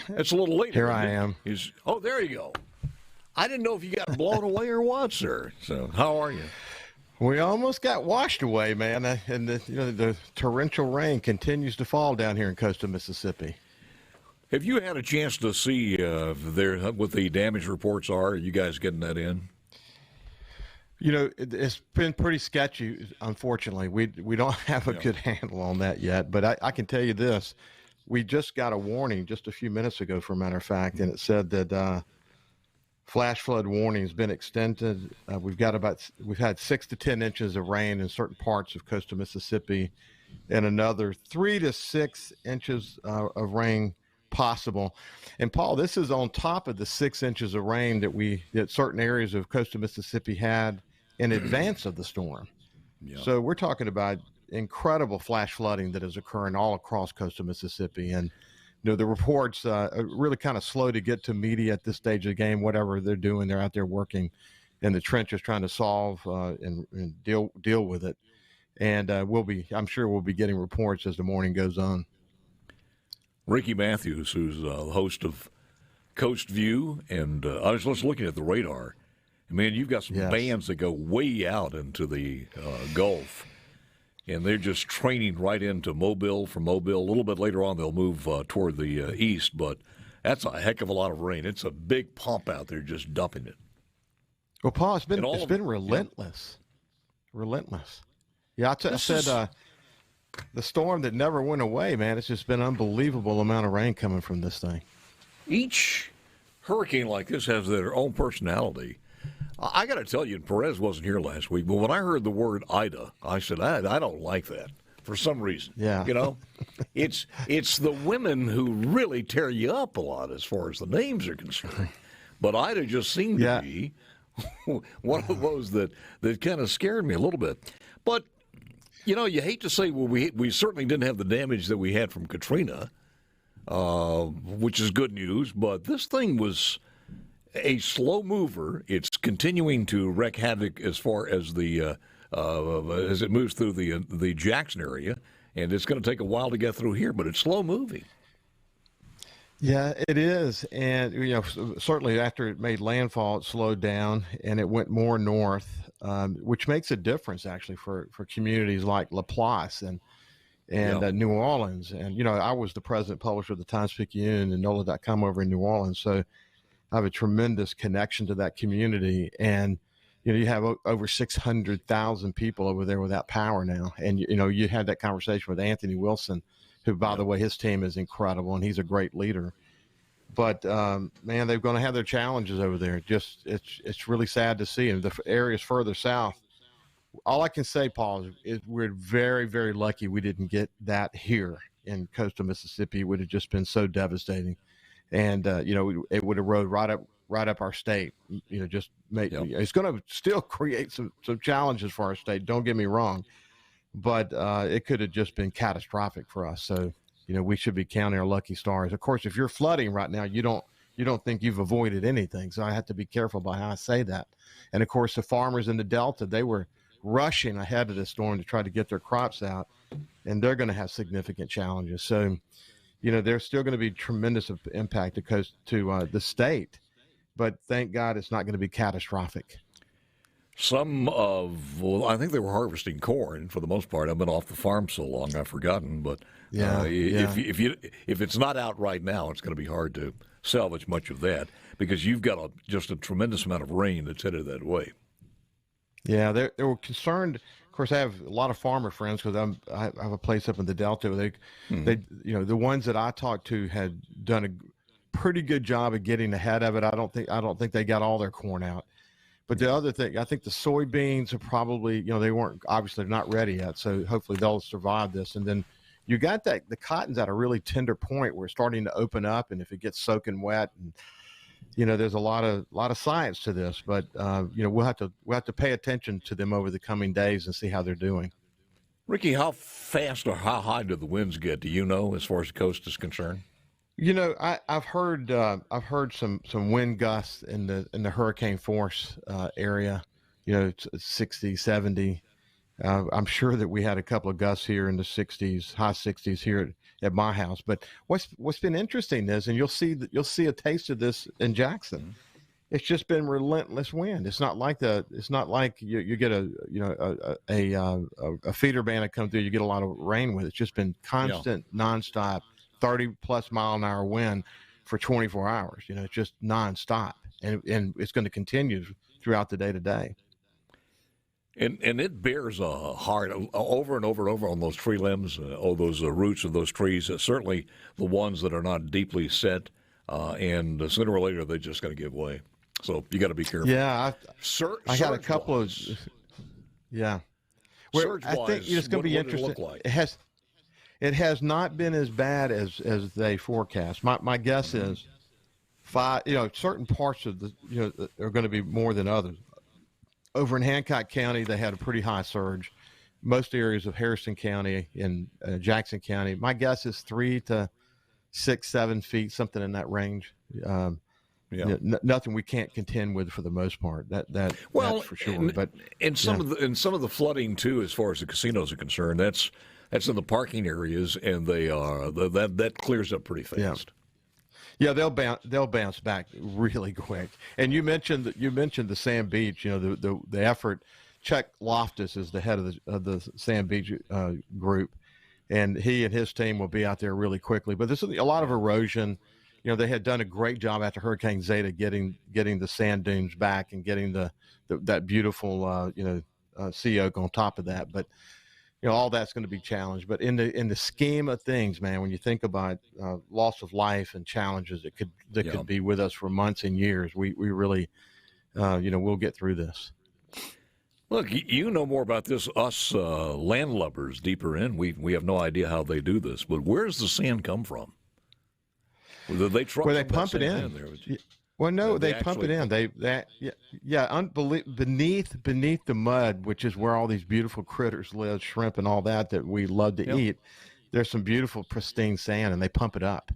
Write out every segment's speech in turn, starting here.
It's a little later. Here I am. Oh, there you go. I didn't know if you got blown away or what, sir. So, how are you? We almost got washed away, man, and the torrential rain continues to fall down here in coastal Mississippi. Have you had a chance to see what the damage reports are? Are you guys getting that in? It's been pretty sketchy, unfortunately. We don't have a good handle on that yet, but I can tell you this. We just got a warning just a few minutes ago, for a matter of fact, and it said that flash flood warning has been extended. We've had 6 to 10 inches of rain in certain parts of coastal Mississippi, and another 3 to 6 inches of rain possible. And Paul, this is on top of the 6 inches of rain that certain areas of coastal Mississippi had in advance of the storm. Yeah. So we're talking about incredible flash flooding that is occurring all across coastal Mississippi. And the reports are really kind of slow to get to media at this stage of the game. Whatever they're doing, they're out there working in the trenches trying to solve and deal with it. And I'm sure we'll be getting reports as the morning goes on. Ricky Mathews, who's the host of Coast Vue, and I was just looking at the radar. Man, you've got some bands that go way out into the Gulf, and they're just training right into Mobile. From Mobile, a little bit later on, they'll move toward the east, but that's a heck of a lot of rain. It's a big pump out there just dumping it. Well, Paul, it's been relentless. Yeah. Relentless. Yeah, I said the storm that never went away, man. It's just been an unbelievable amount of rain coming from this thing. Each hurricane like this has their own personality. I got to tell you, Perez wasn't here last week, but when I heard the word Ida, I said, I don't like that for some reason. Yeah. It's the women who really tear you up a lot as far as the names are concerned. But Ida just seemed to be one of those that kind of scared me a little bit. But, you hate to say, well, we certainly didn't have the damage that we had from Katrina, which is good news, but this thing was a slow mover. It's continuing to wreak havoc as far as as it moves through the Jackson area, and it's going to take a while to get through here, but it's slow moving. Yeah, it is, and certainly after it made landfall, it slowed down and it went more north, which makes a difference actually for communities like Laplace and New Orleans. And I was the president publisher of the Times-Picayune and NOLA.com over in New Orleans, so I have a tremendous connection to that community. And you have over 600,000 people over there without power now. And you had that conversation with Anthony Wilson, who, by the way, his team is incredible and he's a great leader. But man, they're going to have their challenges over there. It's really sad to see. And the areas further south, all I can say, Paul, is we're very, very lucky we didn't get that here in coastal Mississippi. It would have just been so devastating. And it would erode right up our state. It's going to still create some challenges for our state. Don't get me wrong, but it could have just been catastrophic for us. So we should be counting our lucky stars. Of course, if you're flooding right now, you don't think you've avoided anything. So I have to be careful about how I say that. And of course, the farmers in the Delta, they were rushing ahead of the storm to try to get their crops out, and they're going to have significant challenges. So there's still going to be tremendous impact to the state, but thank God it's not going to be catastrophic. I think they were harvesting corn for the most part. I've been off the farm so long I've forgotten. But if it's not out right now, it's going to be hard to salvage much of that because you've got just a tremendous amount of rain that's headed that way. Yeah, they were concerned. Of course, I have a lot of farmer friends because I have a place up in the Delta. They the ones that I talked to had done a pretty good job of getting ahead of it. I don't think they got all their corn out. But the other thing, I think the soybeans are probably, they weren't, obviously they're not ready yet. So hopefully they'll survive this. And then you got the cotton's at a really tender point where it's starting to open up. And if it gets soaking wet, and there's a lot of science to this, but we'll have to pay attention to them over the coming days and see how they're doing. Ricky, how fast or how high do the winds get? Do you know, as far as the coast is concerned? I've heard some wind gusts in the hurricane force area, 60, 70. I'm sure that we had a couple of gusts here in the 60s, high 60s here at my house. But what's been interesting is, and you'll see a taste of this in Jackson. Mm-hmm. It's just been relentless wind. It's not like you get a feeder band that comes through. You get a lot of rain with it. It's just been constant, nonstop, 30+ mile an hour wind for 24 hours. It's just nonstop, and it's going to continue throughout the day today. And it bears hard over and over and over on those tree limbs, those roots of those trees. Certainly the ones that are not deeply set, and sooner or later they're just going to give way. So you got to be careful. Yeah, I got a couple of. Yeah, I think it's going to be interesting. It has not been as bad as they forecast. My guess is certain parts of are going to be more than others. Over in Hancock County, they had a pretty high surge. Most areas of Harrison County and Jackson County, my guess is 3 to 6, 7 feet, something in that range. Nothing we can't contend with for the most part. That's for sure. Some of the flooding too, as far as the casinos are concerned, that's in the parking areas, and they are that clears up pretty fast. Yeah, they'll bounce back really quick. And you mentioned the Sand Beach. The effort. Chuck Loftus is the head of the Sand Beach group, and he and his team will be out there really quickly. But there's a lot of erosion. They had done a great job after Hurricane Zeta getting the sand dunes back and getting that beautiful sea oak on top of that. But all that's going to be challenged. But in the scheme of things, man, when you think about loss of life and challenges that could be with us for months and years, we really we'll get through this. Look, you know more about this. Us landlubbers deeper in, we have no idea how they do this. But where does the sand come from? They pump it in. Well, no, they pump it in. Beneath the mud, which is where all these beautiful critters live, shrimp and all that we love to eat. There's some beautiful, pristine sand, and they pump it up,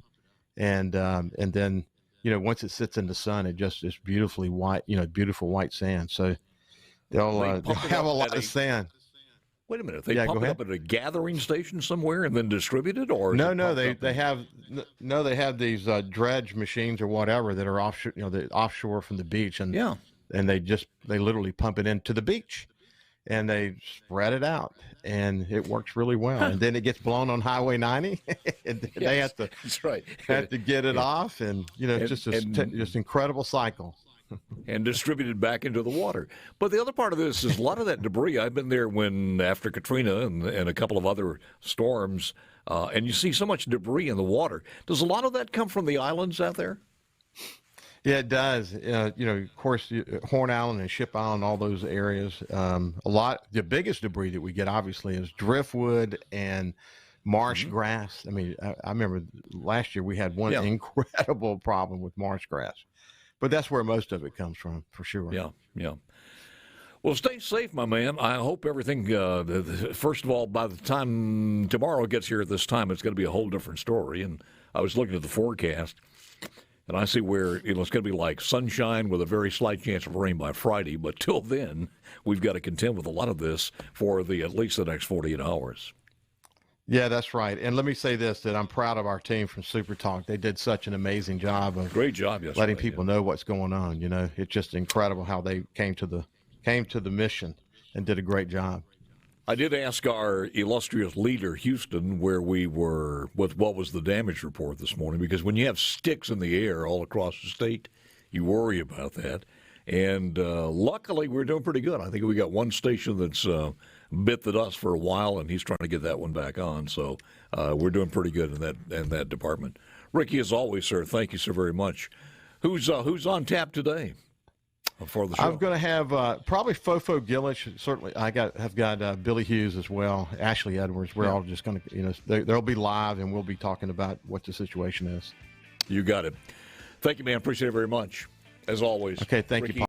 and then once it sits in the sun, it just is beautifully white. Beautiful white sand. So they'll have a lot of sand. Wait a minute. They pump it up at a gathering station somewhere and then distribute it, or they have these dredge machines or whatever that are offshore from the beach, and they literally pump it into the beach, and they spread it out, and it works really well. And then it gets blown on Highway 90, and they have to get it off, and it's just incredible cycle. And distributed back into the water. But the other part of this is a lot of that debris. I've been there after Katrina and a couple of other storms, and you see so much debris in the water. Does a lot of that come from the islands out there? Yeah, it does. Of course, Horn Island and Ship Island, all those areas. The biggest debris that we get, obviously, is driftwood and marsh grass. I mean, I remember last year we had one incredible problem with marsh grass. But that's where most of it comes from, for sure. Yeah. Well, stay safe, my man. I hope everything, first of all, by the time tomorrow gets here at this time, it's going to be a whole different story. And I was looking at the forecast, and I see where it's going to be like sunshine with a very slight chance of rain by Friday. But till then, we've got to contend with a lot of this for at least the next 48 hours. Yeah, that's right. And let me say this, that I'm proud of our team from SuperTalk. They did such an amazing job of great job yesterday, letting people know what's going on. It's just incredible how they came to the mission and did a great job. I did ask our illustrious leader, Houston, where we were with what was the damage report this morning, because when you have sticks in the air all across the state, you worry about that. And luckily, we're doing pretty good. I think we got one station that's bit the dust for a while, and he's trying to get that one back on. So we're doing pretty good in that department. Ricky, as always, sir, thank you so very much. Who's on tap today for the show? I'm going to have probably Fofo Gillich. Certainly, have got Billy Hughes as well. Ashley Edwards. We're all just going to, they'll be live, and we'll be talking about what the situation is. You got it. Thank you, man. Appreciate it very much. As always. Okay, thank you, Paul.